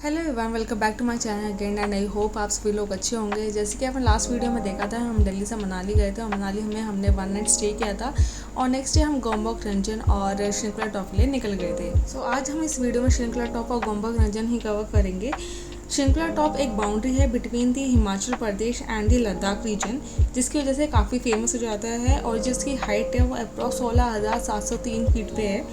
Hello everyone, welcome back to my channel again and I hope आप सभी लोग अच्छे होंगे। जैसे कि आपने लास्ट वीडियो में देखा था, हम दिल्ली से मनाली गए थे और मनाली में हमने 1 नाइट स्टे किया था और नेक्स्ट डे हम गोम्बोक रंजन और श्रृंखला टॉप के लिए निकल गए थे। सो आज हम इस वीडियो में श्रृंखला टॉप और गोम्बोक रंजन ही कवर करेंगे। श्रृंखला टॉप एक बाउंड्री है between the Himachal Pradesh and the Ladakh region, जिसकी वजह से काफ़ी फेमस हो जाता है और जिसकी हाइट है वो अप्रॉक्स 16,703 फीट पे है।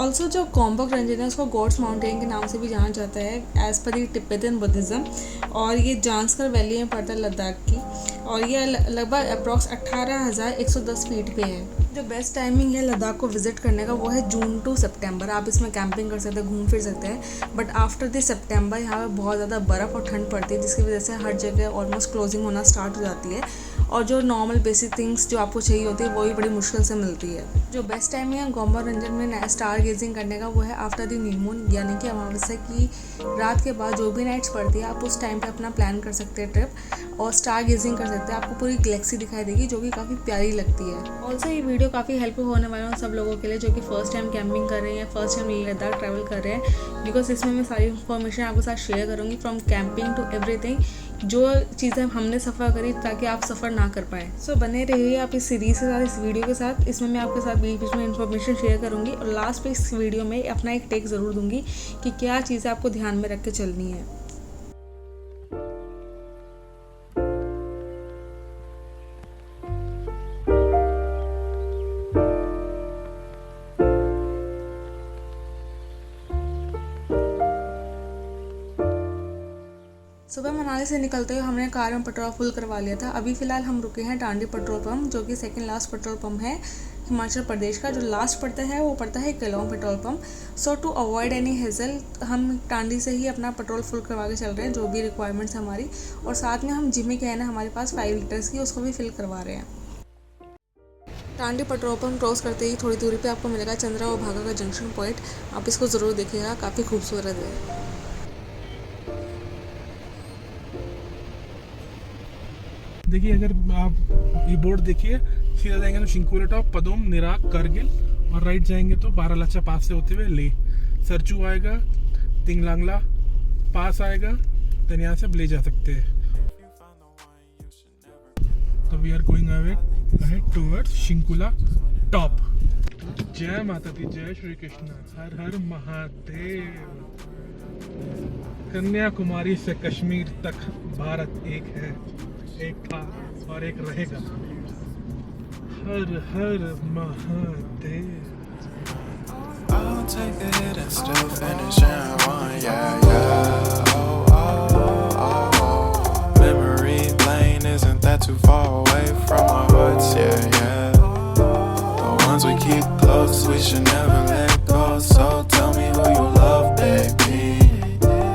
ऑल्सो जो गोम्बोक रंजन है उसको गॉड्स माउंटेन के नाम से भी जाना जाता है एज़ पर दी तिब्बतन बुद्धिज़्म, और ये जांस्कर वैली में पड़ता है लद्दाख की, और ये लगभग अप्रॉक्स 18,110 फीट पे है। जो बेस्ट टाइमिंग है लद्दाख को विजिट करने का वो है जून टू सितंबर। आप इसमें कैंपिंग कर सकते हैं, घूम फिर सकते हैं, बट आफ्टर द सितंबर यहाँ पे बहुत ज़्यादा बर्फ़ और ठंड पड़ती है, जिसकी वजह से हर जगह ऑलमोस्ट क्लोजिंग होना स्टार्ट हो जाती है और जो नॉर्मल बेसिक थिंग्स जो आपको चाहिए होती है वो भी बड़ी मुश्किल से मिलती है। जो बेस्ट टाइम है गोम्बोक रंजन में स्टार गेजिंग करने का वो है आफ्टर द न्यू मून, यानी कि अमावस्या की रात के बाद जो भी नाइट्स पड़ती है आप उस टाइम पे अपना प्लान कर सकते हैं ट्रिप और स्टार गेजिंग कर सकते हैं। आपको पूरी गैलेक्सी दिखाई देगी जो कि काफ़ी प्यारी लगती है। ऑल्सो ये वीडियो काफ़ी हेल्पफुल होने वाला है सब लोगों के लिए जो कि फर्स्ट टाइम कैंपिंग कर रहे हैं, फर्स्ट टाइम लद्दाख ट्रैवल कर रहे हैं, बिकॉज इसमें मैं सारी इन्फॉर्मेशन आपके साथ शेयर करूँगी फ्रॉम कैंपिंग टू एवरीथिंग, जो चीज़ें हमने सफ़र करी ताकि आप सफ़र ना कर पाएँ। सो बने रहिए आप इस सीरीज़ के साथ, इस वीडियो के साथ। इसमें मैं आपके साथ बीच बीच में इन्फॉर्मेशन शेयर करूँगी और लास्ट पे इस वीडियो में अपना एक टेक ज़रूर दूँगी कि क्या चीज़ें आपको ध्यान में रख के चलनी है। सुबह मनाली से निकलते हुए हमने कार में पेट्रोल फुल करवा लिया था। अभी फ़िलहाल हम रुके हैं टांडी पेट्रोल पंप, जो कि सेकंड लास्ट पेट्रोल पंप है हिमाचल प्रदेश का। जो लास्ट पड़ता है वो पड़ता है Keylong petrol pump. So to avoid any hassle हम टांडी से ही अपना पेट्रोल फुल करवा के चल रहे हैं, जो भी रिक्वायरमेंट्स है हमारी, और साथ में हम जिमी कैन है हमारे पास 5 लीटर्स की, उसको भी फिल करवा रहे हैं। टांडी पेट्रोल पंप क्रॉस करते ही थोड़ी दूरी पे आपको मिलेगा चंद्रा और भागा का जंक्शन पॉइंट। आप इसको ज़रूर देखिएगा, काफ़ी खूबसूरत है। देखिए, अगर आप ये बोर्ड देखिए, सीधा जाएंगे तो शिंकुला टॉप, पदोम, निराक, करगिल, और राइट जाएंगे तो बारालाचा पास से होते हुए ले सरचू आएगा, तिंगलांगला पास आएगा, देन यहाँ से ले जा सकते हैं। तो we are going ahead towards Shinkula top. जय माता दी, जय श्री कृष्ण, हर हर महादेव। कन्याकुमारी से कश्मीर तक भारत एक है, एक था और एक रहेगा। हर हर Mahadev. I'll take a hit and still finish in one, yeah, yeah. Oh, oh, oh, oh. Memory lane, isn't that too far away from our hearts, yeah, yeah. The ones we keep close, we should never let go. So tell me who you love, baby.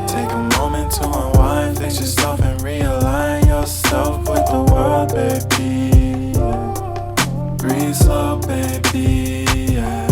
Take a moment to unwind, fix yourself and realign yourself with the world, baby. Breathe slow, baby, yeah.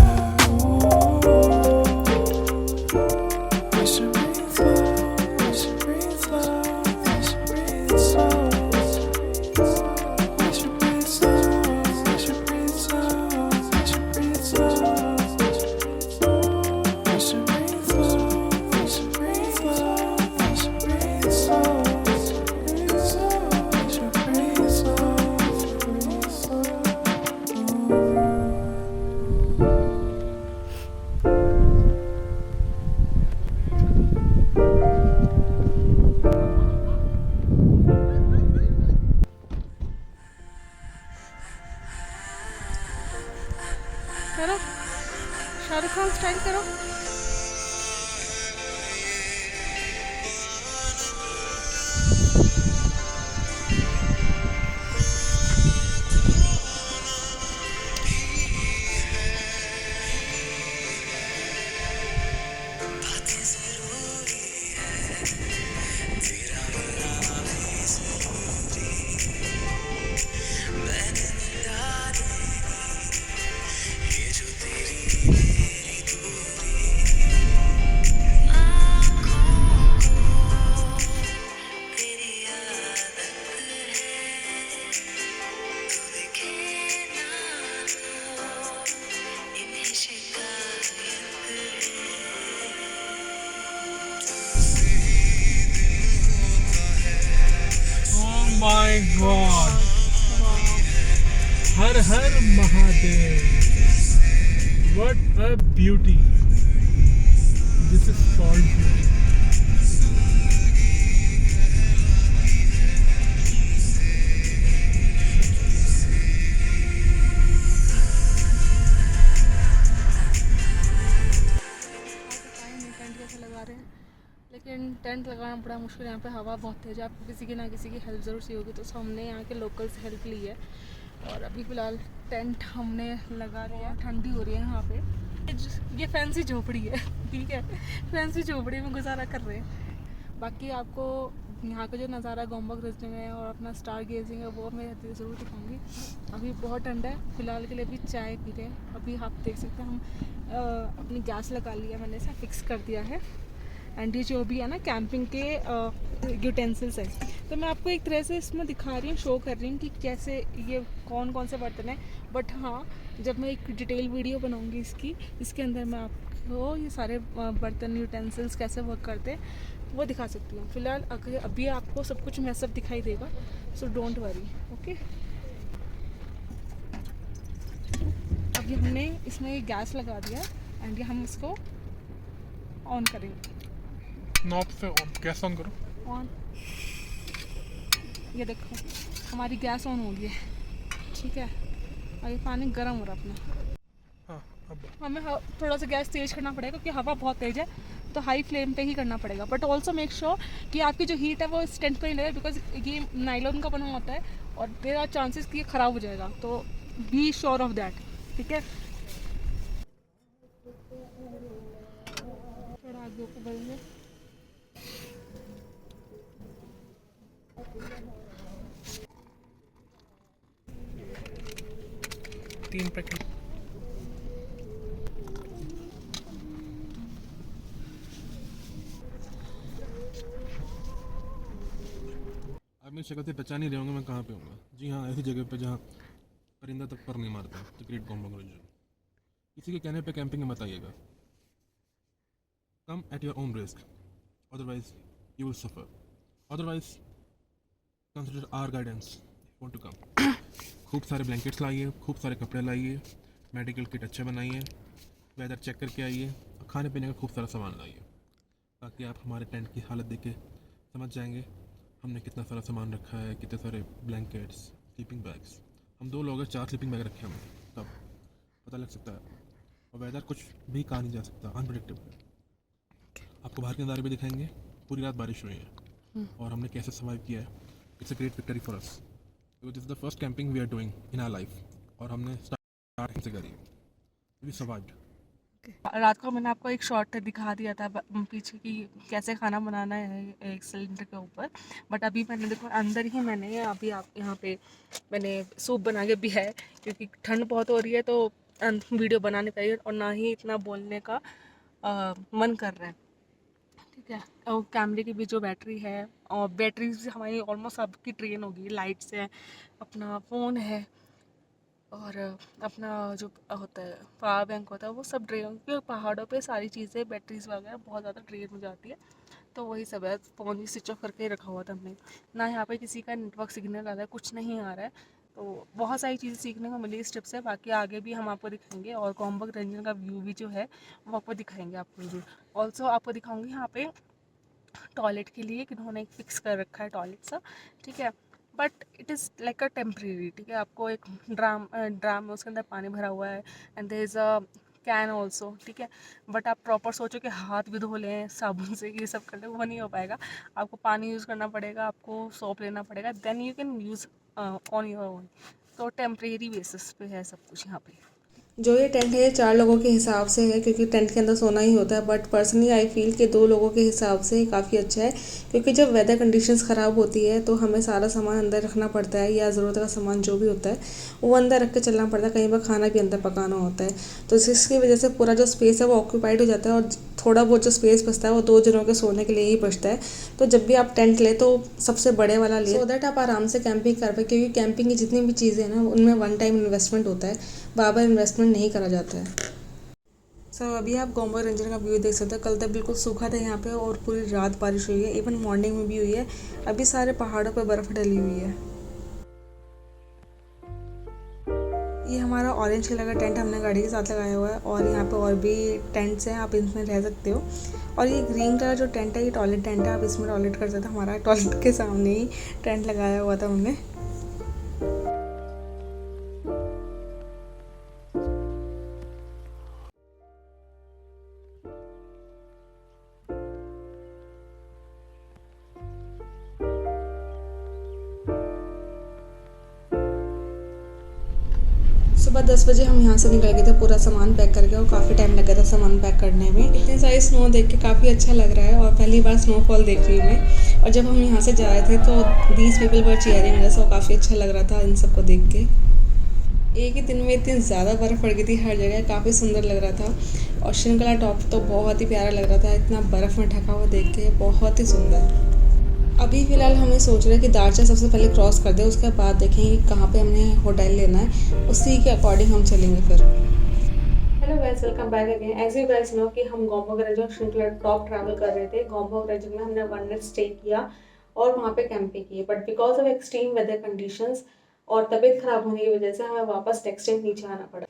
My God, her her Mahadev, what a beauty, this is called beauty. Tent कैसे लगा रहे हैं, लेकिन tent लगाना बड़ा मुश्किल है। यहाँ पे हवा बहुत तेज है, आपको किसी की ना किसी की हेल्प ज़रूर चाहिए होगी, तो हमने यहाँ के लोकल से हेल्प ली है और अभी फ़िलहाल टेंट हमने लगा दिया है। ठंडी हो रही है यहाँ पे, ये फैंसी झोपड़ी है, ठीक है, फैंसी झोपड़ी में गुजारा कर रहे हैं। बाकी आपको यहाँ का जो नज़ारा गोम्बोक रेजिडेंट है और अपना स्टार गेजिंग है वो मैं ज़रूर दिखाऊंगी। अभी बहुत ठंडा है, फ़िलहाल के लिए अभी चाय पी रहे हैं। अभी आप देख सकते हैं हम अपनी गैस लगा लिया, मैंने इसे फिक्स कर दिया है। एंड ये जो भी है ना कैंपिंग के यूटेंसिल्स है, तो मैं आपको एक तरह से इसमें दिखा रही हूँ, शो कर रही हूँ कि कैसे ये कौन कौन से बर्तन है। बट हाँ, जब मैं एक डिटेल वीडियो बनाऊँगी इसके अंदर मैं आपको ये सारे बर्तन यूटेंसिल्स कैसे वर्क करते हैं वो दिखा सकती हूँ। फिलहाल अगर अभी आपको सब कुछ मैसअप दिखाई देगा, सो डोंट वरी, ओके। अभी हमने इसमें गैस लगा दिया एंड ये हम इसको ऑन करेंगे। नॉब से ऑन, गैस ऑन करो, ऑन। ये देखो हमारी गैस ऑन हो गई है, ठीक है, और ये पानी गर्म हो रहा अपना। हाँ, अब हमें थोड़ा सा गैस तेज़ करना पड़ेगा क्योंकि हवा बहुत तेज़ है, तो हाई फ्लेम पे ही करना पड़ेगा। बट ऑल्सो मेक श्योर कि आपकी जो हीट है वो इस टेंट पर ही लगे, बिकॉज ये नाइलॉन का बना होता है और देयर आर चांसेस कि ये ख़राब हो जाएगा, तो बी श्योर ऑफ दैट, ठीक है। थोड़ा आगे ऊपर बढ़ेंगे, तीन पैकेट आप मेरी शक्ल से पहचान ही रहे होंगे मैं कहाँ पे हूँ। जी हाँ, ऐसी जगह पे जहाँ परिंदा तक पर नहीं मारता, द ग्रेट गोम्बोक रीजन। किसी के कहने पे कैंपिंग में मत आइएगा, come at your own risk, otherwise you will suffer, otherwise consider our guidance want to come. खूब सारे ब्लैंकेट्स लाइए, खूब सारे कपड़े लाइए, मेडिकल किट अच्छे बनाइए, वेदर चेक करके आइए, और खाने पीने का खूब सारा सामान लाइए, ताकि आप हमारे टेंट की हालत देख के समझ जाएंगे हमने कितना सारा सामान रखा है, कितने सारे ब्लैंकेट्स, स्लीपिंग बैग्स। हम 2 लोग हैं, 4 स्लीपिंग बैग रखे हमने, तब पता लग सकता है। और वेदर कुछ भी कहा नहीं जा सकता, अनप्रेडिक्टेबल। आपको बाहर के नज़ारे भी दिखाएंगे, पूरी रात बारिश हुई है और हमने कैसे सर्वाइव किया है। It's a great victory for us, this is the first camping we are doing in our life, और हमने स्टार्ट से करी, वी सर्वाइव्ड। रात को मैंने आपको एक शॉर्ट दिखा दिया था पीछे की कैसे खाना बनाना है एक सिलेंडर के ऊपर, बट अभी मैंने देखो अंदर ही मैंने अभी आप यहाँ पे मैंने सूप बना के भी है, क्योंकि ठंड बहुत हो रही है तो वीडियो बना नहीं पाई और ना ही इतना बोलने का मन कर रहा है, ठीक है। और कैमरे की भी जो बैटरी है, और बैटरीज हमारी ऑलमोस्ट सबकी ट्रेन होगी, लाइट्स है, अपना फ़ोन है, और अपना जो होता है पावर बैंक होता है वो सब ड्रेन, क्योंकि पहाड़ों पे सारी चीज़ें बैटरीज वगैरह बहुत ज़्यादा ड्रेन हो जाती है, तो वही सब है। फ़ोन भी स्विच ऑफ करके ही रखा हुआ था हमने, ना यहाँ पे किसी का नेटवर्क सिग्नल आ रहा है, कुछ नहीं आ रहा है, तो बहुत सारी चीज़ें सीखने को मिली इस ट्रिप से। बाकी आगे भी हम आपको दिखाएंगे और गोम्बोक रेंजन का व्यू भी जो है वो आपको दिखाएंगे आपको ज़रूर। ऑल्सो आपको दिखाऊंगी यहाँ पे टॉयलेट के लिए किन्होंने एक फिक्स कर रखा है टॉयलेट सा, ठीक है, but it is like a temporary, ठीक है। आपको एक ड्राम में उसके अंदर पानी भरा हुआ है and there is a can also, ठीक है, बट आप प्रॉपर सोचो कि हाथ भी धो लें साबुन से, ये सब कर लें, वो नहीं हो पाएगा। आपको पानी यूज़ करना पड़ेगा, आपको सोप लेना पड़ेगा, then you can use on your own. तो टेम्प्रेरी बेसिस पे है सब कुछ यहाँ पे। जो ये टेंट है ये 4 लोगों के हिसाब से है, क्योंकि टेंट के अंदर सोना ही होता है, बट पर्सनली आई फील कि 2 लोगों के हिसाब से काफ़ी अच्छा है, क्योंकि जब वेदर कंडीशंस ख़राब होती है तो हमें सारा सामान अंदर रखना पड़ता है, या ज़रूरत का सामान जो भी होता है वो अंदर रख के चलना पड़ता है, कई बार खाना भी अंदर पकाना होता है, तो जिसकी वजह से पूरा जो स्पेस है वो ऑक्यूपाइड हो जाता है, और थोड़ा बहुत जो स्पेस बचता है वो 2 जनों के सोने के लिए ही बचता है। तो जब भी आप टेंट ले तो सबसे बड़े वाला ले, सो दैट आप आराम से कैंपिंग कर पाए, क्योंकि कैंपिंग की जितनी भी चीज़ें हैं ना उनमें 1 टाइम इन्वेस्टमेंट होता है, बार बार इन्वेस्टमेंट नहीं करा जाता है। सो अभी आप गोम्बो रेंजर का व्यू देख सकते हो। कल तक बिल्कुल सूखा था यहाँ पे और पूरी रात बारिश हुई है, इवन मॉर्निंग में भी हुई है। अभी सारे पहाड़ों पर बर्फ़ डली हुई है। ये हमारा ऑरेंज कलर का टेंट हमने गाड़ी के साथ लगाया हुआ है और यहाँ पे और भी टेंट्स हैं, आप इसमें रह सकते हो। और ये ग्रीन कलर जो टेंट है ये टॉयलेट टेंट है, आप इसमें टॉयलेट कर सकते हो। हमारा टॉयलेट के सामने ही टेंट लगाया हुआ था हमने। सुबह 10 बजे हम यहाँ से निकल गए थे पूरा सामान पैक करके, और काफ़ी टाइम लग गया था सामान पैक करने में। इतनी सारी स्नो देख के काफ़ी अच्छा लग रहा है और पहली बार स्नोफॉल देख रही हूँ मैं। और जब हम यहाँ से जा रहे थे तो दीज पीपल वर चीयरिंग मेरे से, काफ़ी अच्छा लग रहा था इन सबको देख के। एक ही दिन में इतनी ज़्यादा बर्फ़ पड़ गई थी हर जगह, काफ़ी सुंदर लग रहा था। और श्रृंखला टॉप तो बहुत ही प्यारा लग रहा था, इतना बर्फ़ में ढका हुआ देख के बहुत ही सुंदर। अभी फ़िलहाल हमें सोच रहे हैं कि दारचा सबसे पहले क्रॉस कर दें, उसके बाद देखेंगे कहाँ पे हमने होटल लेना है, उसी के अकॉर्डिंग हम चलेंगे फिर। Hello guys, welcome back again. As you guys know कि हम गोम्बोक रेंजर श्रृंखला टॉप ट्रैवल कर रहे थे। गोम्बोक रेंजर में हमने 1 नाइट स्टे किया और वहाँ पे कैंपिंग की, but because of extreme weather conditions और तबीयत खराब होने की वजह से हमें वापस नेक्स्ट टाइम नीचे आना पड़ा।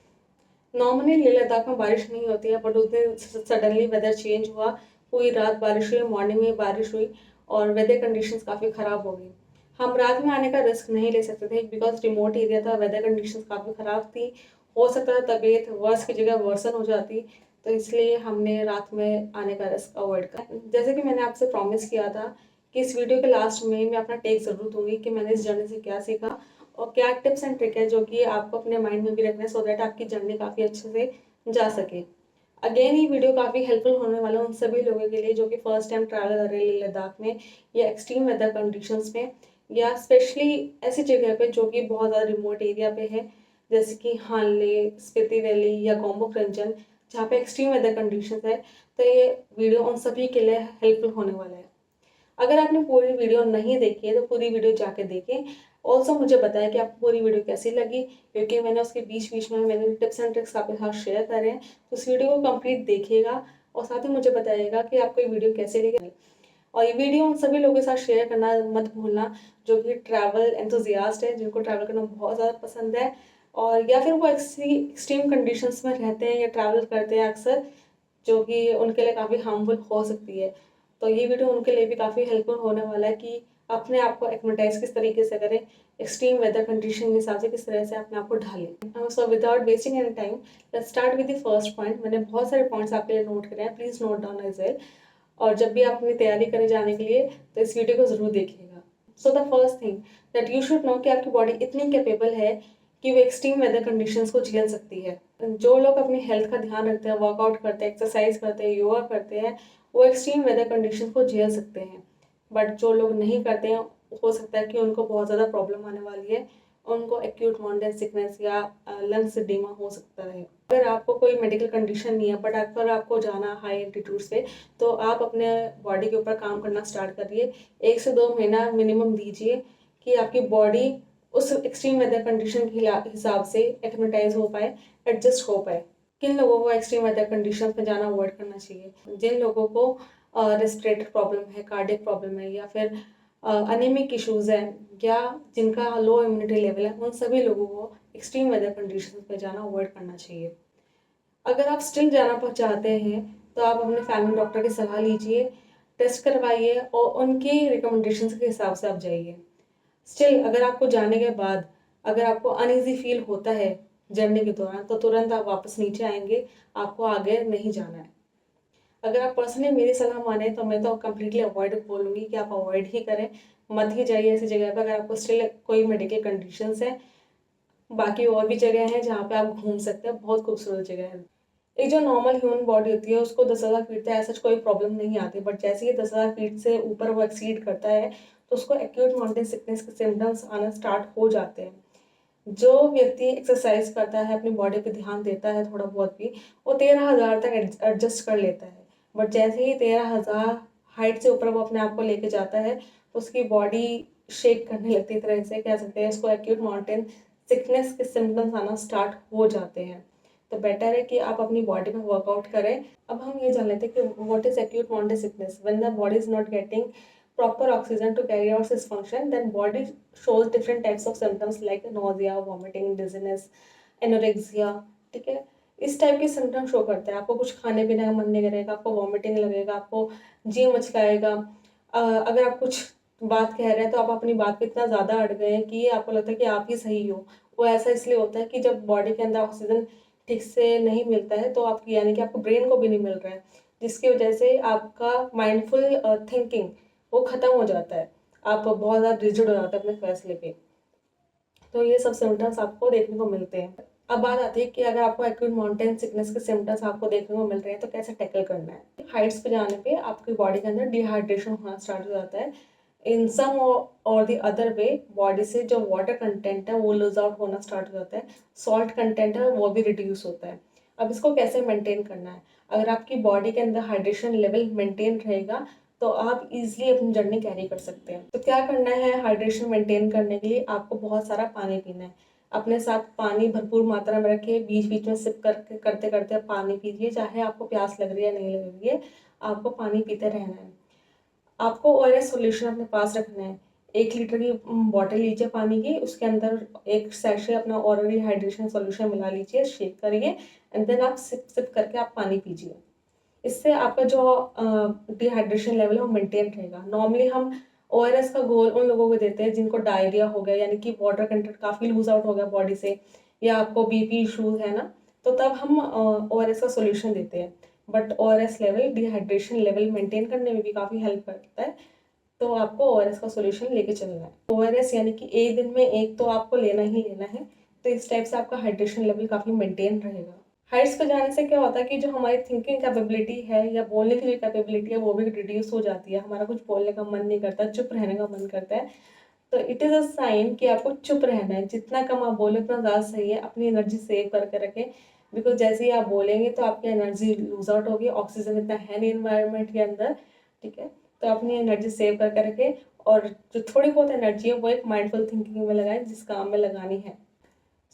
नॉर्मली लेह लद्दाख में बारिश नहीं होती है, बट उस दिन सडनली वेदर चेंज हुआ, पूरी रात बारिश हुई, मॉर्निंग में बारिश हुई और वेदर कंडीशंस काफ़ी ख़राब हो गई। हम रात में आने का रिस्क नहीं ले सकते थे बिकॉज रिमोट एरिया था, वेदर कंडीशंस काफ़ी ख़राब थी, हो सकता था तबीयत वर्स की जगह वर्सन हो जाती, तो इसलिए हमने रात में आने का रिस्क अवॉइड करा। जैसे कि मैंने आपसे प्रॉमिस किया था कि इस वीडियो के लास्ट में मैं अपना टेक ज़रूर दूंगी कि मैंने इस जर्नी से क्या सीखा और क्या टिप्स एंड ट्रिक है जो कि आपको अपने माइंड में भी रखना है, सो दैट आपकी जर्नी काफ़ी अच्छे से जा सके। अगेन ये वीडियो काफ़ी हेल्पफुल होने वाला है उन सभी लोगों के लिए जो कि फर्स्ट टाइम ट्रैवल कर रहे हैं लेह लद्दाख में या एक्सट्रीम वेदर कंडीशंस में, या स्पेशली ऐसी जगह पे जो कि बहुत ज़्यादा रिमोट एरिया पे है, जैसे कि हानले, स्पीति वैली या गोम्बोक रेंजर, जहाँ पे एक्सट्रीम वेदर कंडीशंस है। तो ये वीडियो उन सभी के लिए हेल्पफुल होने वाला है। अगर आपने पूरी वीडियो नहीं देखी है तो पूरी वीडियो जाके देखें। ऑल्सो मुझे बताया कि आपको पूरी वीडियो कैसी लगी, क्योंकि मैंने उसके बीच बीच में मैंने टिप्स एंड ट्रिक्स आपके साथ शेयर करे हैं, तो उस वीडियो को कंप्लीट देखिएगा और साथ ही मुझे बताइएगा कि आपको ये वीडियो कैसी लगी। और ये वीडियो उन सभी लोगों के साथ शेयर करना मत भूलना जो कि ट्रैवल एंथुजियास्ट है, जिनको ट्रैवल करना बहुत ज़्यादा पसंद है, और या फिर वो एक्सट्रीम कंडीशंस में रहते हैं या ट्रैवल करते हैं अक्सर, जो कि उनके लिए काफ़ी हार्मफुल हो सकती है। तो ये वीडियो उनके लिए भी काफ़ी हेल्पफुल होने वाला है कि अपने आप को एक्मेटाइज किस तरीके से करें, एक्सट्रीम वेदर कंडीशन के हिसाब से किस तरह से अपने आप को ढालें। So without wasting any time let's start with the first point. मैंने बहुत सारे पॉइंट्स आपके लिए नोट करे हैं, please note down as well. और जब भी आप अपनी तैयारी करें जाने के लिए तो इस वीडियो को ज़रूर देखिएगा। So the first thing that you should know कि आपकी बॉडी इतनी कैपेबल है कि वो एक्सट्रीम वेदर कंडीशंस को झेल सकती है। जो लोग अपनी हेल्थ का ध्यान रखते हैं, वर्कआउट करते हैं, एक्सरसाइज करते हैं, योगा करते हैं, वो एक्सट्रीम वेदर कंडीशन को झेल सकते हैं। बट जो लोग नहीं करते हैं, हो सकता है कि उनको बहुत ज़्यादा प्रॉब्लम आने वाली है, उनको एक्यूट माउंटेन सिकनेस या लंग्स एडिमा हो सकता है। अगर आपको कोई मेडिकल कंडीशन नहीं है बट अगर आपको जाना हाई एल्टीट्यूड पे, तो आप अपने बॉडी के ऊपर काम करना स्टार्ट करिए। 1 से 2 महीना मिनिमम दीजिए कि आपकी बॉडी उस एक्सट्रीम वेदर कंडीशन के हिसाब से एक्मेटाइज हो पाए, एडजस्ट हो पाए। किन लोगों को एक्सट्रीम वेदर कंडीशन में जाना अवॉइड करना चाहिए? जिन लोगों को रेस्पिरेटरी प्रॉब्लम है, कार्डियक प्रॉब्लम है, या फिर अनेमिक इश्यूज हैं, या जिनका लो इम्यूनिटी लेवल है, उन सभी लोगों को एक्सट्रीम वेदर कंडीशन में जाना अवॉइड करना चाहिए। अगर आप स्टिल जाना चाहते हैं तो आप अपने फैमिली डॉक्टर की सलाह लीजिए, टेस्ट करवाइए और उनकी रिकमेंडेशन के हिसाब से आप जाइए। स्टिल अगर आपको जाने के बाद अगर आपको अनईजी फील होता है जर्नी के दौरान, तो तुरंत आप वापस नीचे आएंगे, आपको आगे नहीं जाना है। अगर आप पर्सनली मेरी सलाह माने तो मैं तो कम्प्लीटली अवॉइड बोलूँगी कि आप अवॉइड ही करें, मत ही जाइए ऐसी जगह पर अगर आपको स्टिल कोई मेडिकल कंडीशंस है। बाकी और भी जगह हैं जहाँ पे आप घूम सकते हैं, बहुत खूबसूरत जगह है। एक जो नॉर्मल ह्यूमन बॉडी होती है उसको 10,000 फीट तक ऐसा कोई प्रॉब्लम नहीं आती, बट जैसे ही 10,000 फीट से ऊपर वो एक्सीड करता है तो उसको एक्यूट माउंटेन सिकनेस के सिम्टम्स आना स्टार्ट हो जाते हैं। जो व्यक्ति एक्सरसाइज करता है, अपनी बॉडी पे ध्यान देता है थोड़ा बहुत भी, वो 13,000 तक एडजस्ट कर लेता है। बट जैसे ही 13,000 हाइट से ऊपर वो अपने आप को लेके जाता है तो उसकी बॉडी शेक करने लगती है, तरह से कह सकते हैं इसको एक्यूट माउंटेन सिकनेस के सिम्टम्स आना स्टार्ट हो जाते हैं। तो बेटर है कि आप अपनी बॉडी में वर्कआउट करें। अब हम ये जान लेते हैं कि what is acute mountain sickness. When the body is not getting proper oxygen to carry out its function, then body shows different types of symptoms like nausea, vomiting, dizziness, anorexia। ठीक है, इस टाइप के symptom show करते हैं। आपको कुछ खाने पीने का मन नहीं करेगा, आपको वॉमिटिंग लगेगा, आपको जी मचकाएगा। अगर आप कुछ बात कह रहे हैं तो आप अपनी बात पे इतना ज़्यादा अड़ गए हैं कि आपको लगता है कि आप ही सही हो। वो ऐसा इसलिए होता है कि जब बॉडी के अंदर ऑक्सीजन ठीक से नहीं मिलता है तो आपकी यानी कि आपको ब्रेन को भी नहीं मिल रहा है, जिसकी वजह से आपका माइंडफुल थिंकिंग वो ख़त्म हो जाता है। आप बहुत ज़्यादा रिजिड हो जाते हैं अपने फैसले पे। तो ये सब सिम्टम्स आपको देखने को मिलते हैं। अब बात आती है कि अगर आपको एक्यूट माउंटेन सिकनेस के सिम्टम्स आपको देखने को मिल रहे हैं तो कैसे टैकल करना है। हाइट्स पे जाने पे आपकी बॉडी के अंदर डिहाइड्रेशन होना स्टार्ट हो जाता है। इन सम और द अदर वे बॉडी से जो वाटर कंटेंट है वो लूज आउट होना स्टार्ट हो जाता है, सॉल्ट कंटेंट है वो भी रिड्यूस होता है। अब इसको कैसे मेंटेन करना है। अगर आपकी बॉडी के अंदर हाइड्रेशन लेवल मेंटेन रहेगा तो आप इजीली अपनी जर्नी कैरी कर सकते हैं। तो क्या करना है हाइड्रेशन मेंटेन करने के लिए, आपको बहुत सारा पानी पीना है। अपने साथ पानी भरपूर मात्रा में रखिए, बीच बीच में सिप करते करते पानी पीजिए, चाहे आपको प्यास लग रही है नहीं लग रही है, आपको पानी पीते रहना है। आपको ORS सॉल्यूशन अपने पास रखना है। 1 लीटर की बॉटल लीजिए पानी की, उसके अंदर एक सैशे अपना ऑलरेडी हाइड्रेशन सॉल्यूशन मिला लीजिए, शेक करिए एंड देन आप सिप सिप करके आप पानी पीजिए। इससे आपका जो डिहाइड्रेशन लेवल है वो मेंटेन रहेगा। नॉर्मली हम ORS का घोल उन लोगों को देते हैं जिनको डायरिया हो गया, यानी कि वाटर कंटेंट काफ़ी लूज आउट हो गया बॉडी से, या आपको BP इशूज है ना, तो तब हम ORS का सोल्यूशन देते हैं। But ORS level dehydration level maintain करने में भी काफ़ी हेल्प करता है, तो आपको ORS का सोल्यूशन लेके चलना है। ORS यानी कि एक दिन में एक तो आपको लेना ही लेना है। तो इस टाइप से आपका हाइड्रेशन लेवल काफ़ी मेंटेन रहेगा। हाइट्स पे जाने से क्या होता है कि जो हमारी थिंकिंग कैपेबिलिटी है या बोलने की जो कैपेबिलिटी है वो भी रिड्यूस हो जाती है। हमारा कुछ बोलने का मन नहीं करता, चुप रहने का मन करता है। तो इट इज़ अ साइन कि आपको चुप रहना है। जितना कम आप बोले उतना ज़्यादा सही है। अपनी एनर्जी सेव करके रखें, बिकॉज जैसे ही आप बोलेंगे तो आपकी एनर्जी लूज आउट होगी। ऑक्सीजन इतना है नहीं इन्वायरमेंट के अंदर, ठीक है। तो अपनी एनर्जी सेव करके रखें, और जो थोड़ी बहुत एनर्जी है वो एक माइंडफुल थिंकिंग में लगाएं जिस काम में लगानी है।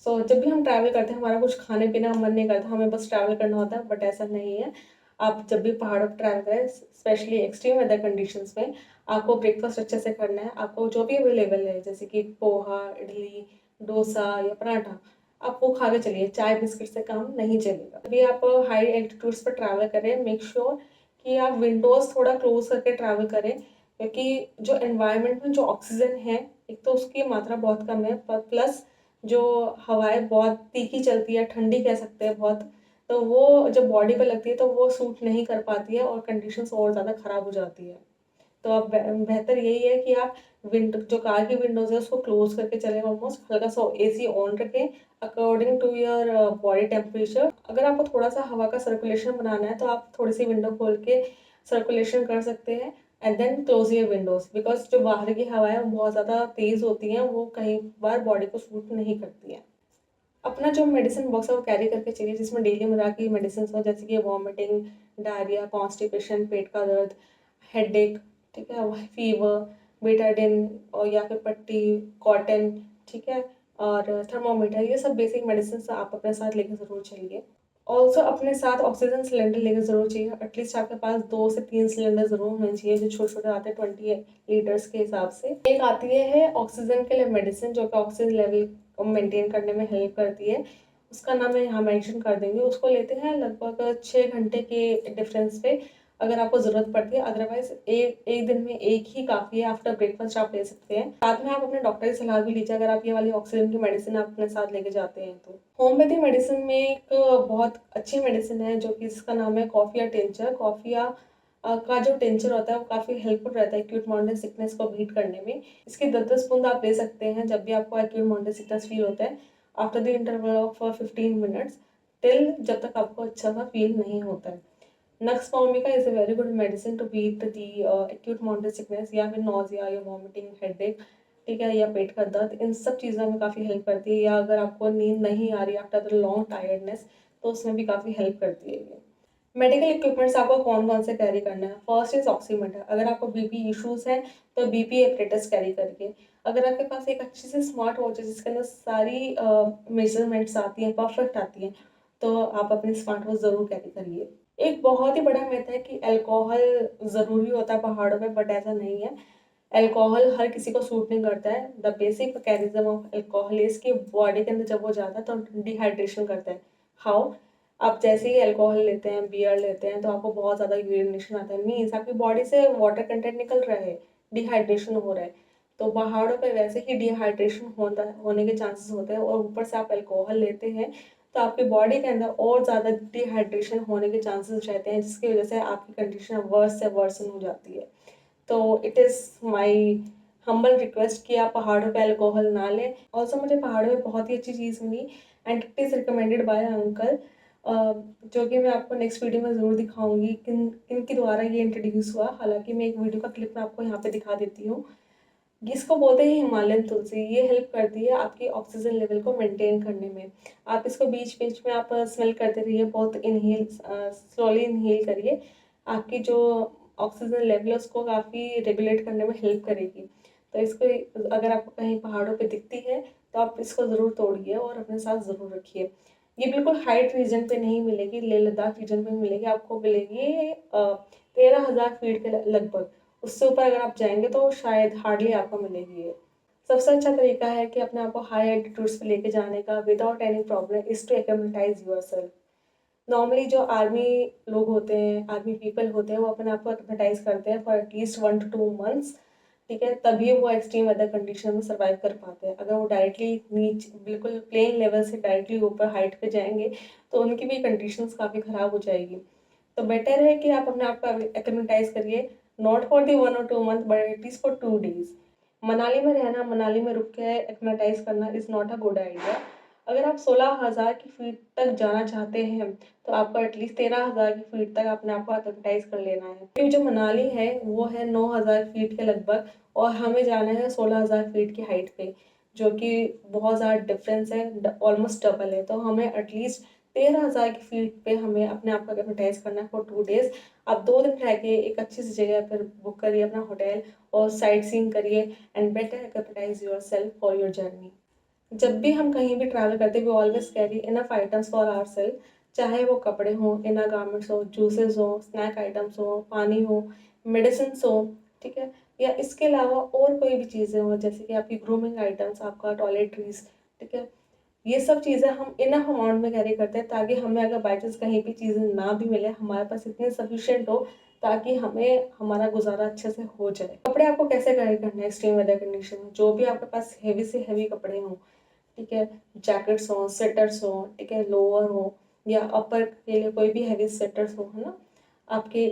जब भी हम ट्रैवल करते हैं हमारा कुछ खाने पीने का मन नहीं करता, हमें बस ट्रैवल करना होता है, बट ऐसा नहीं है। आप जब भी पहाड़ों पर ट्रैवल करें, स्पेशली एक्सट्रीम वेदर कंडीशंस में, आपको ब्रेकफास्ट अच्छे से करना है। आपको जो भी अवेलेबल है जैसे कि पोहा, इडली, डोसा या पराठा, आप वो खा के चलिए। चाय बिस्किट से काम नहीं चलेगा। अभी आप हाई एल्टीट्यूड्स पर ट्रैवल करें, मेक श्योर कि आप विंडोज़ थोड़ा क्लोज करके ट्रैवल करें, क्योंकि जो एनवायरनमेंट में जो ऑक्सीजन है एक तो उसकी मात्रा बहुत कम है, प्लस जो हवाएं बहुत तीखी चलती है, ठंडी कह सकते हैं बहुत, तो वो जब बॉडी पे लगती है तो वो सूट नहीं कर पाती है और कंडीशंस और ज़्यादा ख़राब हो जाती है। तो अब बेहतर यही है कि आप जो कार की विंडोज़ है उसको क्लोज करके चलें, ऑलमोस्ट हल्का सा AC ऑन रखें according to your body temperature. अगर आपको थोड़ा सा हवा का सर्कुलेशन बनाना है तो आप थोड़ी सी विंडो खोल के सर्कुलेशन कर सकते हैं and then close your windows, because जो बाहर की हवा है वो बहुत ज़्यादा तेज़ होती हैं, वो कई बार बॉडी को सूट नहीं करती हैं। अपना जो मेडिसिन बॉक्स है वो कैरी करके चलिए, जिसमें डेली मर्रा की मेडिसिन हो, जैसे कि वॉमिटिंग, डायरिया, कॉन्स्टिपेशन, पेट का दर्द, हेडेक, ठीक है, फीवर, बेटाडिन और या फिर पट्टी, कॉटन, ठीक है, और थर्मामीटर, ये सब बेसिक मेडिसिन आप अपने साथ लेके ज़रूर चलिए। ऑल्सो अपने साथ ऑक्सीजन सिलेंडर लेके ज़रूर चाहिए। एटलीस्ट आपके पास 2 से 3 सिलेंडर ज़रूर होने चाहिए, जो छोटे छोटे आते हैं 20 लीटर्स के हिसाब से। एक आती है ऑक्सीजन के लिए मेडिसिन, जो कि ऑक्सीजन लेवल को मेंटेन करने में हेल्प करती है। उसका नाम मैं यहाँ मेंशन कर देंगे। उसको लेते हैं लगभग 6 घंटे के डिफरेंस पे अगर आपको ज़रूरत पड़ती है। अदरवाइज एक दिन में एक ही काफ़ी है। आफ्टर ब्रेकफास्ट आप ले सकते हैं। साथ में आप अपने डॉक्टर की सलाह भी लीजिए अगर आप ये वाली ऑक्सीजन की मेडिसिन आप अपने साथ लेके जाते हैं तो। होम्योपैथी मेडिसिन में एक बहुत अच्छी मेडिसिन है जो कि जिसका नाम है कॉफिया टिंचर। कॉफिया का जो टिंचर होता है वो काफ़ी हेल्पफुल रहता है एक्यूट माउंटेन सिकनेस को बीट करने में। इसके 10-10 बूंद आप ले सकते हैं जब भी आपको एक्यूट माउंटेन सिकनेस फील होता है, after the interval of 15 minutes, till जब तक आपको अच्छा सा फील नहीं होता है। Nux vomica is a very good medicine to beat the acute mountain sickness, या फिर नोजिया या वॉमिटिंग, हेडेक, ठीक है, या पेट का दर्द, इन सब चीज़ों में काफ़ी हेल्प करती है। या अगर आपको नींद नहीं आ रही आफ्टर द लॉन्ग टायर्डनेस, तो उसमें भी काफ़ी हेल्प करती है ये। मेडिकल इक्विपमेंट्स आपको कौन कौन से कैरी करना है। First is oximeter. अगर आपको BP इश्यूज हैं तो BP एपरेटस कैरी करिए। अगर आपके पास एक अच्छी सी स्मार्ट वॉच है जिसके अंदर सारी मेजरमेंट्स आती हैं, परफेक्ट आती हैं, तो आप अपने स्मार्ट वॉच ज़रूर कैरी करिए। एक बहुत ही बड़ा मिथ है कि अल्कोहल ज़रूरी होता है पहाड़ों पे, बट ऐसा नहीं है। अल्कोहल हर किसी को सूट नहीं करता है। The basic mechanism of alcohol is कि बॉडी के अंदर जब वो जाता है तो डिहाइड्रेशन करता है। हाउ? आप जैसे ही अल्कोहल लेते हैं, बियर लेते हैं, तो आपको बहुत ज़्यादा यूरिनेशन आता है, मीन्स आपकी बॉडी से वाटर कंटेंट निकल रहा है, डिहाइड्रेशन हो रहा है। तो पहाड़ों पे वैसे ही डिहाइड्रेशन होने के चांसेस होते हैं, और ऊपर से आप अल्कोहल लेते हैं तो आपकी बॉडी के अंदर और ज़्यादा डिहाइड्रेशन होने के चांसेस रहते हैं, जिसकी वजह से आपकी कंडीशन वर्स से वर्सन हो जाती है। तो it is my humble request कि आप पहाड़ों पे अल्कोहल ना लें। ऑल्सो मुझे पहाड़ों में बहुत ही अच्छी चीज़ मिली, and it is recommended by uncle, जो कि मैं आपको नेक्स्ट वीडियो में ज़रूर दिखाऊंगी किनके द्वारा ये इंट्रोड्यूस हुआ। हालांकि मैं एक वीडियो का क्लिप मैं आपको यहाँ पे दिखा देती हूँ। इसको बोलते हैं हिमालयन तुलसी। ये हेल्प करती है आपकी ऑक्सीजन लेवल को मेंटेन करने में। आप इसको बीच बीच में आप स्मेल करते रहिए, बहुत इनहेल स्लोली इनहेल करिए। आपकी जो ऑक्सीजन लेवल है उसको काफ़ी रेगुलेट करने में हेल्प करेगी। तो इसको अगर आपको कहीं पहाड़ों पे दिखती है तो आप इसको ज़रूर तोड़िए और अपने साथ ज़रूर रखिए। ये बिल्कुल हाइट रीजन पे नहीं मिलेगी, लेह लद्दाख रीजन पे मिलेगी। आपको मिलेगी 13,000 फीट के लगभग। उससे ऊपर अगर आप जाएंगे तो शायद हार्डली आपको मिलेगी ये। सबसे अच्छा तरीका है कि अपने आप को हाई एल्टीट्यूड्स पे लेके जाने का without any problem is to acclimatize yourself. Normally जो आर्मी लोग होते हैं, आर्मी पीपल होते हैं, वो अपने आप को एक्लेमेटाइज करते हैं फॉर एटलीस्ट 1 to 2 months। ठीक है, तभी वो एक्सट्रीम वेदर कंडीशन में सर्वाइव कर पाते हैं। अगर वो डायरेक्टली बिल्कुल प्लेन लेवल से डायरेक्टली ऊपर हाइट पे जाएंगे तो उनकी भी कंडीशंस काफ़ी ख़राब हो जाएगी। तो बेटर है कि आप अपने आप को एक्लेमेटाइज करिए, not for the 1 or 2 months but at least for 2 days। Manali में रहना, मनाली में रुक के एक्लेमेटाइज करना is not a good idea. अगर आप 16,000 की फीट तक जाना चाहते हैं तो आपको एटलीस्ट 13,000 की फीट तक अपने आप को एक्लेमेटाइज कर लेना है। क्योंकि जो मनाली है वो है 9,000 फीट के लगभग, और हमें जाना है 16,000 फीट की हाइट पे, जो कि बहुत ज़्यादा डिफरेंस है, ऑलमोस्ट डबल है। तो हमें एटलीस्ट 13,000 की फीट पे हमें अपने आप को एक्लेमेटाइज करना है फॉर 2 days। आप 2 दिन रह के एक अच्छी सी जगह पर बुक करिए अपना होटल और साइट सीइंग करिए, and better acclimatize yourself for your journey. जब भी हम कहीं भी ट्रैवल करते हैं we always carry enough items for ourselves, चाहे वो कपड़े हों, इनर गारमेंट्स हो, जूसेस हो, स्नैक आइटम्स हो, पानी हो, मेडिसिन हो, ठीक है, या इसके अलावा और कोई भी चीज़ें हो, जैसे कि आपकी ग्रूमिंग आइटम्स, आपका टॉयलेटरीज, ठीक है। ये सब चीज़ें हम इनफ अमाउंट में कैरी करते हैं ताकि हमें अगर बाई चांस कहीं भी चीज़ें ना भी मिले, हमारे पास इतनी सफिशिएंट हो ताकि हमें हमारा गुजारा अच्छे से हो जाए। कपड़े आपको कैसे कैरी करना है एक्सट्रीम वेदर कंडीशन में? जो भी आपके पास हेवी से हेवी कपड़े हों, ठीक है, जैकेट्स हो, स्वेटर्स हो, ठीक है, लोअर हो, या अपर के लिए कोई भी हैवी स्वेटर्स हो, है ना, आपके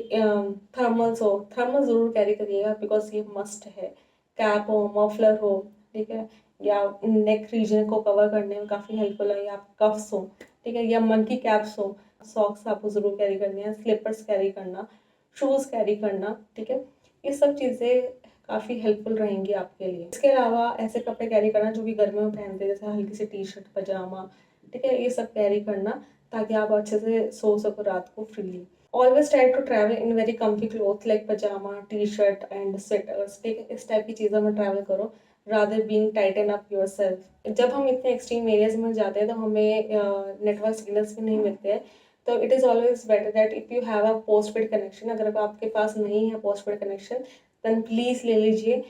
थर्मल्स हो, थर्मल ज़रूर कैरी करिएगा बिकॉज ये मस्ट है। कैप हो, मफलर हो, ठीक है, या नेक रीजन को कवर करने में काफ़ी हेल्पफुल है, या कफ्स हो, ठीक है, या मंकी कैप्स हो। सॉक्स आपको ज़रूर कैरी करनी है, स्लीपर्स कैरी करना, शूज़ कैरी करना, ठीक है। ये सब चीज़ें काफ़ी हेल्पफुल रहेंगी आपके लिए। इसके अलावा ऐसे कपड़े कैरी करना जो भी गर्मियों में पहनते हैं, जैसे हल्की सी टी शर्ट, पजामा, ठीक है, ये सब कैरी करना ताकि आप अच्छे से सो सको रात को freely. Always try to travel in very comfy cloth like pyjama, t shirt and sweaters, ठीक है, इस टाइप की चीज़ों में ट्रैवल करो rather being tighten up yourself. जब हम इतने एक्सट्रीम एरियाज में जाते हैं तो हमें नेटवर्क सिग्नल्स भी नहीं मिलते हैं, तो it is always better that if you have a postpaid connection. अगर आपके पास नहीं है पोस्टपेड कनेक्शन देन प्लीज़ ले लीजिए।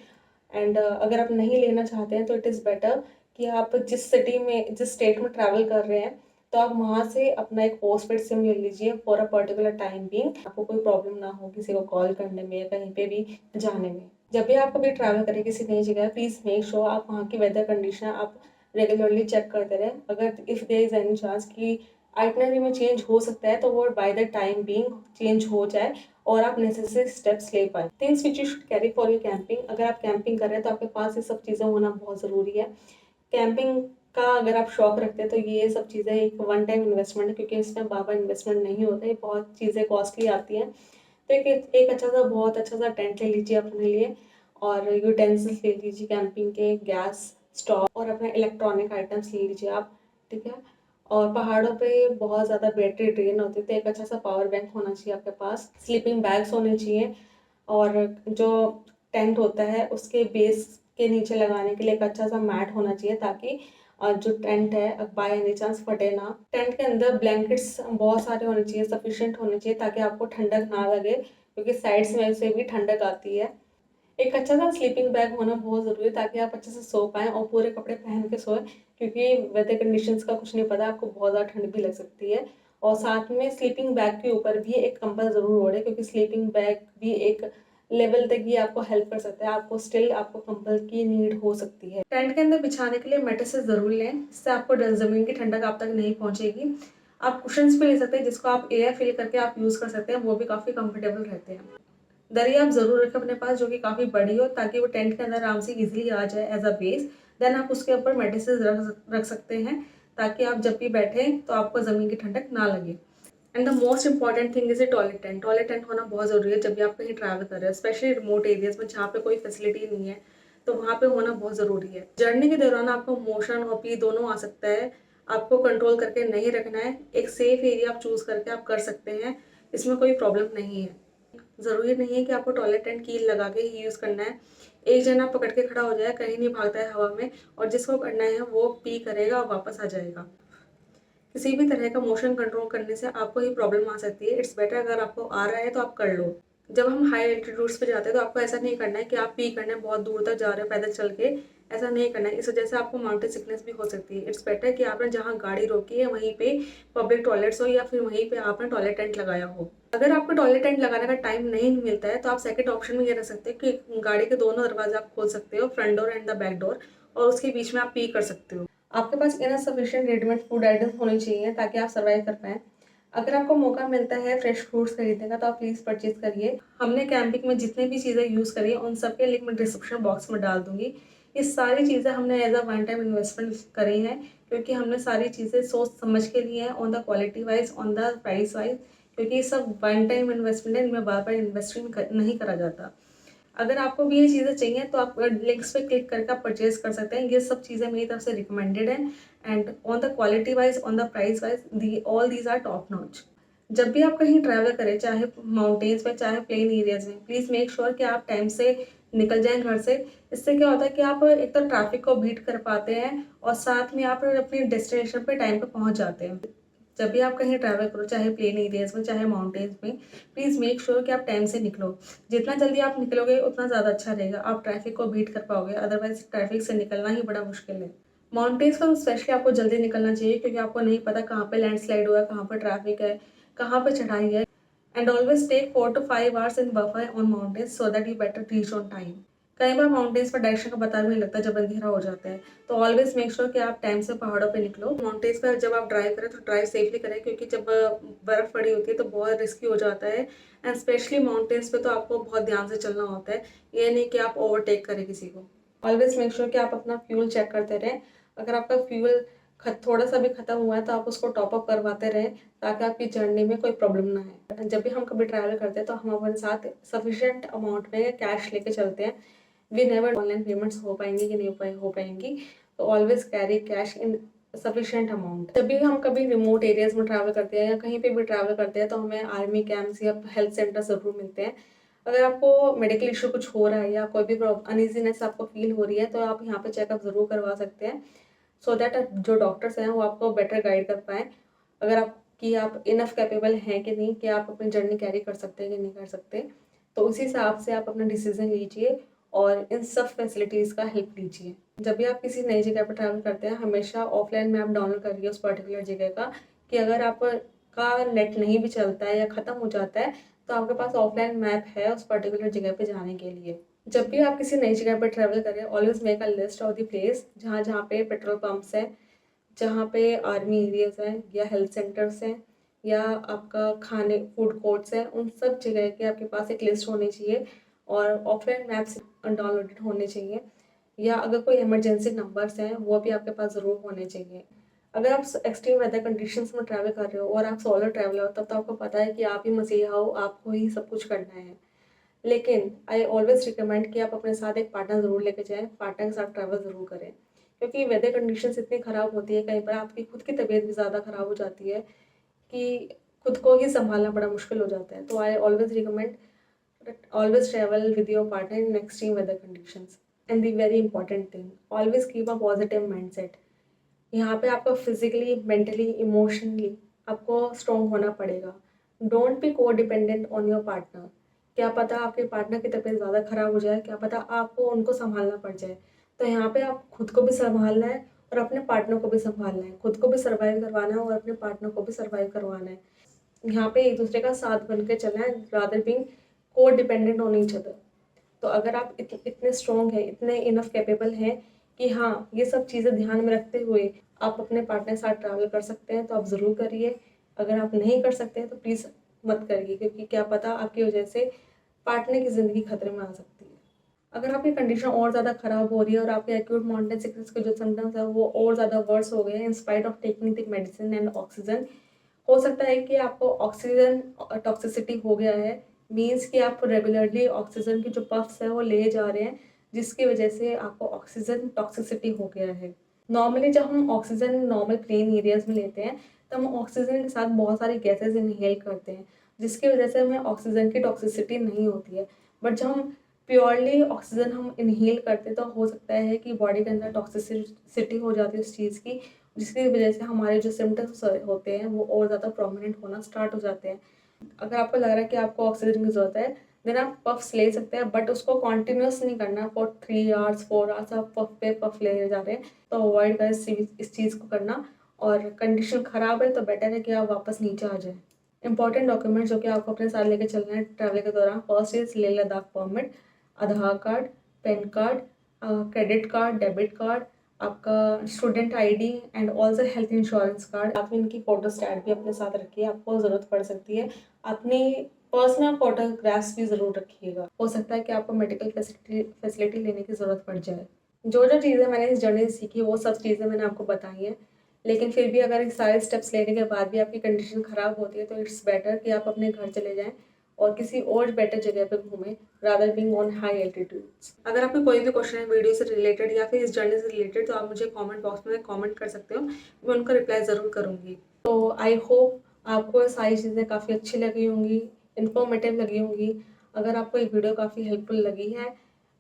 एंड अगर आप नहीं लेना चाहते हैं तो इट इज़ बेटर कि आप जिस सिटी में, जिस स्टेट में ट्रैवल कर रहे हैं, तो आप वहाँ से अपना एक पोस्टपेड सिम ले लीजिए for a particular time being. आपको कोई प्रॉब्लम ना हो किसी को कॉल करने में या कहीं पे भी जाने में। जब भी आप कभी ट्रैवल करें किसी नई जगह, प्लीज़ मेक श्योर आप वहाँ की वेदर कंडीशन आप रेगुलरली चेक करते रहें। अगर if there is any chance कि आइटनरी में चेंज हो सकता है तो वो by the time being change हो जाए और आप नेसेसरी स्टेप्स ले पाए। Things which you should carry for your camping. अगर आप कैंपिंग कर रहे हैं तो आपके पास ये सब चीज़ें होना बहुत ज़रूरी है। कैंपिंग का अगर आप शौक रखते हैं तो ये सब चीज़ें एक वन टाइम इन्वेस्टमेंट है, क्योंकि इसमें बार बार इन्वेस्टमेंट नहीं होता है, बहुत चीज़ें कॉस्टली आती हैं। तो एक अच्छा सा, बहुत अच्छा सा टेंट ले लीजिए अपने लिए, और यूटेंसिल्स ले लीजिए कैंपिंग के, गैस स्टोव और अपने इलेक्ट्रॉनिक आइटम्स ले लीजिए आप, ठीक है। और पहाड़ों पे बहुत ज़्यादा बैटरी ड्रेन होती है, तो एक अच्छा सा पावर बैंक होना चाहिए आपके पास। स्लीपिंग बैग्स होने चाहिए, और जो टेंट होता है उसके बेस के नीचे लगाने के लिए एक अच्छा सा मैट होना चाहिए ताकि और जो टेंट है बाय एनी चांस फटे ना। टेंट के अंदर ब्लैंकेट्स बहुत सारे होने चाहिए, सफिशिएंट होने चाहिए ताकि आपको ठंडक ना लगे, क्योंकि साइड्स में से भी ठंडक आती है। एक अच्छा सा स्लीपिंग बैग होना बहुत ज़रूरी है ताकि आप अच्छे से सो पाएँ और पूरे कपड़े पहन के सोएं, क्योंकि वेदर कंडीशंस का कुछ नहीं पता, आपको बहुत ज़्यादा ठंड भी लग सकती है। और साथ में स्लीपिंग बैग के ऊपर भी एक कंबल ज़रूर ओढ़े, क्योंकि स्लीपिंग बैग भी एक लेवल तक ये आपको हेल्प कर सकता है, आपको कंबल की नीड हो सकती है। टेंट के अंदर बिछाने के लिए मैट्रेसेस ज़रूर लें, जिससे आपको ज़मीन की ठंडक आप तक नहीं पहुँचेगी। आप कुशन्स भी ले सकते हैं जिसको आप एयर फिल करके आप यूज़ कर सकते हैं, वो भी काफ़ी कंफर्टेबल रहते हैं। दरी आप ज़रूर रखें अपने पास जो कि काफ़ी बड़ी हो, ताकि वो टेंट के अंदर आराम से इजीली आ जाए एज अ बेस। देन आप उसके ऊपर मेडिसिन रख सकते हैं, ताकि आप जब भी बैठें तो आपको ज़मीन की ठंडक ना लगे। And the most important thing is a toilet tent. Toilet tent होना बहुत ज़रूरी है जब भी आप कहीं ट्रैवल कर रहे हैं, स्पेशली रिमोट एरियाज में जहाँ पे कोई फैसिलिटी नहीं है, तो वहाँ पे होना बहुत ज़रूरी है। जर्नी के दौरान आपको मोशन और पी दोनों आ सकता है, आपको कंट्रोल करके नहीं रखना है। एक सेफ एरिया आप चूज़ करके आप कर सकते हैं, इसमें कोई प्रॉब्लम नहीं है। ज़रूरी नहीं है कि आपको टॉयलेट टेंट कील लगा के ही यूज़ करना है। एक जना पकड़ के खड़ा हो जाए, कहीं नहीं भागता है हवा में, और जिसको करना है वो पी करेगा और वापस आ जाएगा। किसी भी तरह का मोशन कंट्रोल करने से आपको ही प्रॉब्लम आ सकती है। इट्स बेटर अगर आपको आ रहा है तो आप कर लो। जब हम हाई एल्टीट्यूड्स पे जाते हैं तो आपको ऐसा नहीं करना है कि आप पी करने बहुत दूर तक जा रहे हो पैदल चल के, ऐसा नहीं करना है। इस वजह से आपको माउंटेन सिकनेस भी हो सकती है। इट्स बेटर कि आपने जहाँ गाड़ी रोकी है वहीं पे पब्लिक टॉयलेट्स हो, या फिर वहीं पे आपने टॉयलेट टेंट लगाया हो। अगर आपको टॉयलेट टेंट लगाने का टाइम नहीं मिलता है तो आप सेकंड ऑप्शन में ये रख सकते हैं कि गाड़ी के दोनों दरवाजे आप खोल सकते हो, front door and the back door, और उसके बीच में आप पी कर सकते हो। आपके पास enough sufficient readymade food items होने चाहिए ताकि आप सर्वाइव कर पाएँ। अगर आपको मौका मिलता है फ्रेश फ्रूट्स खरीदने का तो आप प्लीज़ परचेज करिए। हमने कैंपिंग में जितनी भी चीज़ें यूज़ करी है उन सब के लिंक मैं डिस्क्रिप्शन बॉक्स में डाल दूँगी। ये सारी चीज़ें हमने as a one time investment करी हैं, क्योंकि हमने सारी चीज़ें सोच समझ के ली हैं, on the quality wise, on the price wise, क्योंकि ये सब वन टाइम इन्वेस्टमेंट है, इनमें बार-बार इन्वेस्टमेंट नहीं करा जाता। अगर आपको भी ये चीज़ें चाहिए तो आप लिंक्स पे क्लिक करके आप परचेज कर सकते हैं। ये सब चीज़ें मेरी तरफ से रिकमेंडेड हैं, and on the quality wise, on the price wise, all these are top notch. जब भी आप कहीं ट्रैवल करें, चाहे माउंटेन्स में चाहे प्लेन एरियाज में, प्लीज़ मेक श्योर कि आप टाइम से निकल जाएं घर से। इससे क्या होता है कि आप एक तो ट्रैफिक को बीट कर पाते हैं और साथ में आप अपनी डेस्टिनेशन पे टाइम पे पहुंच जाते हैं। जब भी आप कहीं ट्रैवल करो, चाहे प्लेन एरियाज में चाहे माउंटेन्स में, प्लीज़ मेक श्योर कि आप टाइम से निकलो। जितना जल्दी आप निकलोगे उतना ज़्यादा अच्छा रहेगा, आप ट्रैफिक को बीट कर पाओगे, अदरवाइज ट्रैफिक से निकलना ही बड़ा मुश्किल है। माउंटेन्स पर स्पेशली आपको जल्दी निकलना चाहिए, क्योंकि आपको नहीं पता कहाँ पे लैंडस्लाइड हुआ है, कहाँ पर ट्रैफिक है, कहाँ पे चढ़ाई है। And always take 4 to 5 hours in buffer on mountains so that you better reach on time. कई बार माउंटेन्स पर डायरेक्शन का पता भी नहीं लगता जब अंधेरा हो जाता है, तो ऑलवेज मेक श्योर कि आप टाइम से पहाड़ों पे निकलो। माउंटेन्स पर जब आप ड्राइव करें तो ड्राइव सेफली करें, क्योंकि जब बर्फ़ पड़ी होती है तो बहुत रिस्की हो जाता है, एंड स्पेशली माउंटेन्स पे तो आपको बहुत ध्यान से चलना होता है। ये नहीं कि आप ओवरटेक करें किसी को। ऑलवेज मेक श्योर कि आप अपना फ्यूल चेक करते रहें। अगर आपका फ्यूल थोड़ा सा भी खत्म हुआ है तो आप उसको टॉप अप करवाते रहें, ताकि आपकी जर्नी में कोई प्रॉब्लम ना आए। जब भी हम कभी ट्रैवल करते हैं तो हम अपने साथ सफिशिएंट अमाउंट में कैश लेके चलते हैं। वी नेवर ऑनलाइन पेमेंट्स हो पाएंगी कि नहीं हो पाएंगी, तो always carry cash in sufficient amount. जब भी हम कभी रिमोट एरियाज में ट्रैवल करते हैं या कहीं पे भी ट्रैवल करते हैं तो हमें आर्मी कैंप्स या हेल्थ सेंटर ज़रूर मिलते हैं। अगर आपको मेडिकल इशू कुछ हो रहा है या कोई भी अनइजीनेस आपको फील हो रही है तो आप यहाँ पे चेकअप ज़रूर करवा सकते हैं, सो दैट जो डॉक्टर्स हैं वो आपको बेटर गाइड कर पाएँ। अगर आप इनफ कैपेबल हैं कि नहीं, कि आप अपनी जर्नी कैरी कर सकते हैं कि नहीं कर सकते, तो उसी हिसाब से आप अपना डिसीजन लीजिए और इन सब फैसिलिटीज़ का हेल्प लीजिए। जब भी आप किसी नई जगह पर ट्रैवल करते हैं, हमेशा ऑफलाइन मैप डाउनलोड करिए उस पर्टिकुलर जगह का, कि अगर आपका नेट नहीं भी चलता है या ख़त्म हो जाता है तो आपके पास ऑफलाइन मैप है उस पर्टिकुलर जगह पे जाने के लिए। जब भी आप किसी नई जगह पर ट्रैवल करें, always make a list of the place जहाँ जहाँ पे पेट्रोल पंप्स हैं, जहाँ पे आर्मी एरियाज हैं या हेल्थ सेंटर्स हैं या आपका खाने फूड कोर्ट्स हैं, उन सब जगह की आपके पास एक लिस्ट होनी चाहिए और ऑफलाइन मैप्स डाउनलोडेड होने चाहिए, या अगर कोई इमरजेंसी नंबर्स हैं वो भी आपके पास ज़रूर होने चाहिए। अगर आप एक्सट्रीम वेदर कंडीशंस में ट्रैवल कर रहे हो और आप सोलो ट्रैवलर हो, तब तो आपको पता है कि आप ही मसीहा हो, आपको ही सब कुछ करना है। लेकिन आई ऑलवेज रिकमेंड कि आप अपने साथ एक पार्टनर ज़रूर लेके जाएं, पार्टनर के साथ ट्रैवल ज़रूर करें, क्योंकि वेदर कंडीशंस इतनी ख़राब होती है, कई बार आपकी खुद की तबीयत भी ज़्यादा ख़राब हो जाती है कि खुद को ही संभालना बड़ा मुश्किल हो जाता है। तो I always recommend always travel with your partner in extreme weather conditions. And the very important thing, always keep a positive mindset. यहाँ पे आपको फिजिकली, मेंटली, इमोशनली आपको स्ट्रॉन्ग होना पड़ेगा। डोंट बी को डिपेंडेंट ऑन योर पार्टनर। क्या पता आपके पार्टनर की तबीयत ज़्यादा ख़राब हो जाए, क्या पता आपको उनको संभालना पड़ जाए। तो यहाँ पे आप खुद को भी संभालना है और अपने पार्टनर को भी संभालना है। खुद को भी सर्वाइव करवाना है और अपने पार्टनर को भी सर्वाइव करवाना है। यहाँ पे एक दूसरे का साथ बन के चलना है, रादर बीइंग को डिपेंडेंट ऑन ईच अदर। तो अगर आप इतने स्ट्रॉन्ग हैं, इतने इनफ कैपेबल हैं कि हाँ, ये सब चीज़ें ध्यान में रखते हुए आप अपने पार्टनर के साथ ट्रैवल कर सकते हैं, तो आप ज़रूर करिए। अगर आप नहीं कर सकते हैं तो प्लीज़ मत करिए, क्योंकि क्या पता आपकी वजह से पार्टनर की ज़िंदगी खतरे में आ सकती है। अगर आपकी कंडीशन और ज़्यादा ख़राब हो रही है और आपके एक्यूट माउंटेन सिकनेस के जो सिम्टम्स हैं वो और ज़्यादा वर्स हो गए हैं in spite of taking the medicine and oxygen, हो सकता है कि आपको ऑक्सीजन टॉक्सिसिटी हो गया है। मीन्स कि आप रेगुलरली ऑक्सीजन की जो पफ्स है वो ले जा रहे हैं, जिसकी वजह से आपको ऑक्सीजन टॉक्सिसिटी हो गया है। नॉर्मली जब हम ऑक्सीजन नॉर्मल प्लेन एरियाज में लेते हैं तो हम ऑक्सीजन के साथ बहुत सारी गैसेज इनहेल करते हैं, जिसकी वजह से हमें ऑक्सीजन की टॉक्सिसिटी नहीं होती है। बट जब हम प्योरली ऑक्सीजन हम इनहेल करते हैं तो हो सकता है कि बॉडी के अंदर टॉक्सिसिटी हो जाती है उस चीज़ की, जिसकी वजह से हमारे जो सिम्टम्स होते हैं वो और ज़्यादा प्रोमिनेंट होना स्टार्ट हो जाते हैं। अगर आपको लग रहा है कि आपको ऑक्सीजन की ज़रूरत है, देन आप पफ्स ले सकते हैं, बट उसको कॉन्टिन्यूस नहीं करना। फॉर 3 आवर्स 4 आवर्स आप पफ पे पफ ले जा रहे हैं, तो अवॉइड करें इस चीज़ को करना। और कंडीशन ख़राब है तो बेटर है कि आप वापस नीचे आ जाएँ। इंपॉर्टेंट डॉक्यूमेंट्स जो कि आपको अपने साथ लेके चलना है ट्रैवल के दौरान, first is Leh Ladakh permit, Aadhaar card, PAN card, credit card, debit card, आपका student ID and also health insurance card. साथ में इनकी फ़ोटो स्टैट भी अपने साथ रखिए, आपको ज़रूरत पड़ सकती है। अपनी पर्सनल फोटोग्राफ्स भी ज़रूर रखिएगा, हो सकता है कि आपको मेडिकल फैसिलिटी लेने की ज़रूरत पड़ जाए। जो जो चीज़ें मैंने इस जर्नी से सीखी वो सब चीज़ें मैंने आपको बताई हैं, लेकिन फिर भी अगर सारे स्टेप्स लेने के बाद भी आपकी कंडीशन ख़राब होती है तो इट्स बेटर कि आप अपने घर चले जाएँ और किसी और बेटर जगह पे घूमें, rather being on high altitudes. अगर आपको कोई भी क्वेश्चन है वीडियो से रिलेटेड या फिर इस जर्नी से रिलेटेड, तो आप मुझे कमेंट बॉक्स में कमेंट कर सकते हो, मैं उनका रिप्लाई ज़रूर करूँगी। तो आई होप आपको ये सारी चीज़ें काफ़ी अच्छी लगी होंगी, इन्फॉर्मेटिव लगी होंगी। अगर आपको ये वीडियो काफ़ी हेल्पफुल लगी है,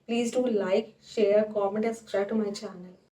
please do like, share, comment and subscribe to my channel.